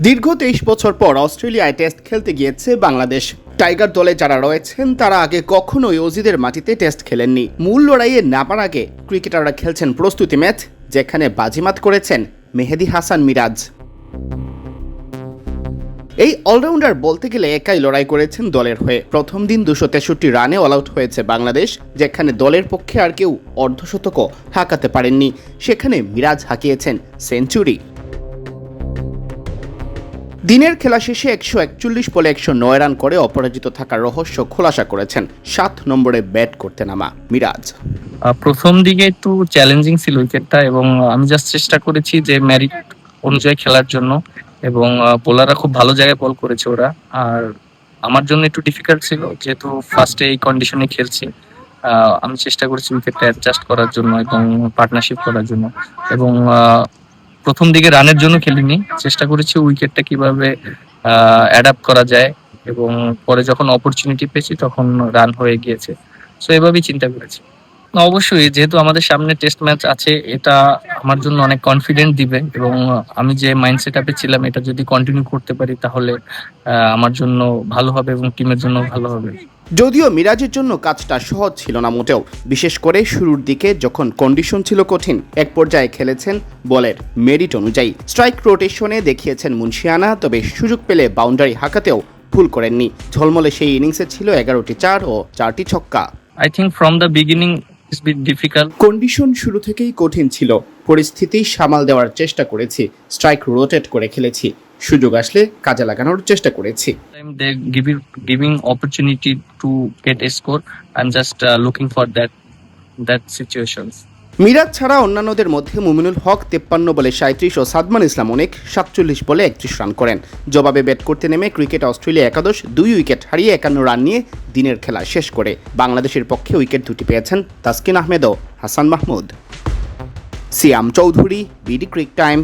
দীর্ঘ 23 বছর পর অস্ট্রেলিয়ায় টেস্ট খেলতে গিয়েছে বাংলাদেশ। টাইগার দলে যারা রয়েছেন তারা আগে কখনোই অজিদের মাটিতে টেস্ট খেলেননি। মূল লড়াইয়ে নামার আগে ক্রিকেটাররা খেলছেন প্রস্তুতি ম্যাচ, যেখানে বাজিমাত করেছেন মেহেদী হাসান মিরাজ। এই অলরাউন্ডার বলতে গেলে একাই লড়াই করেছেন দলের হয়ে। প্রথম দিন 263 রানে অল আউট হয়েছে বাংলাদেশ, যেখানে দলের পক্ষে আর কেউ অর্ধশতকও হাঁকাতে পারেননি। সেখানে মিরাজ হাঁকিয়েছেন সেঞ্চুরি। দিনের খেলা শেষে 141 বলে 109 রান করে অপরাজিত থাকার রহস্য খোলাসা করেছেন 7 নম্বরে ব্যাট করতে নামা মিরাজ। প্রথম দিকে একটু চ্যালেঞ্জিং ছিল উইকেটটা, এবং আমি জাস্ট চেষ্টা করেছি যে মেরিট অনুযায়ী খেলার জন্য, এবং বোলাররা খুব ভালো জায়গায় বল করেছে ওরা। আর আমার জন্য একটু ডিফিকাল্ট ছিল, যেহেতু ফার্স্টে এই কন্ডিশনে খেলছি। আমি চেষ্টা করেছি উইকেটটা অ্যাডজাস্ট করার জন্য এবং পার্টনারশিপ করার জন্য, এবং প্রথম দিকে রানের জন্য খেলিনি, চেষ্টা করেছি উইকেটটা কিভাবে অ্যাডাপ্ট করা যায়, এবং পরে যখন অপরচুনিটি পেয়েছি তখন রান হয়ে গিয়েছে। সো এভাবেই চিন্তা করেছি। অবশ্যই, যেহেতু আমাদের সামনে টেস্ট ম্যাচ আছে, এটা আমার জন্য অনেক কনফিডেন্ট দিবে, এবং আমি যে মাইন্ডসেট আপে ছিলাম এটা যদি কন্টিনিউ করতে পারি তাহলে আমার জন্য ভালো হবে এবং টিমের জন্য ভালো হবে। যদিও মিরাজের জন্য কাজটা সহজ ছিল না মোটেও, বিশেষ করে শুরুর দিকে যখন কন্ডিশন ছিল কঠিন। এক পর্যায়ে খেলেছেন বলের মেরিট অনুযায়ী। স্ট্রাইক রোটেশনে দেখিয়েছেন মুন্সিয়ানা, তবে সুযোগ পেলে বাউন্ডারি হাঁকাতেও ভুল করেননি। ঝলমলে সেই ইনিংসে ছিল 11টি 4 ও 4টি ছক্কা। I think from the beginning it's bit difficult. Condition শুরু থেকেই কঠিন ছিল, পরিস্থিতি সামাল দেওয়ার চেষ্টা করেছি, স্ট্রাইক রোটেট করে খেলেছি, সুযোগ আসলে কাজে লাগানোর চেষ্টা করেছি। They giving opportunity to get a score. I'm just looking for that situations. Miraj ছাড়া অন্যান্যদের মধ্যে মুমিনুল হক 53 বলে 37 ও সাদমান ইসলাম অনেক 47 বলে 31 রান করেন। জবাবে ব্যাট করতে নেমে ক্রিকেট অস্ট্রেলিয়া একাদশ 2 উইকেট হারিয়ে 51 রান নিয়ে দিনের খেলা শেষ করে। বাংলাদেশের পক্ষে উইকেট দুটি পেয়েছেন তাসকিন আহমেদ ও হাসান মাহমুদ। সিয়াম চৌধুরী, বিডি ক্রিক টাইম।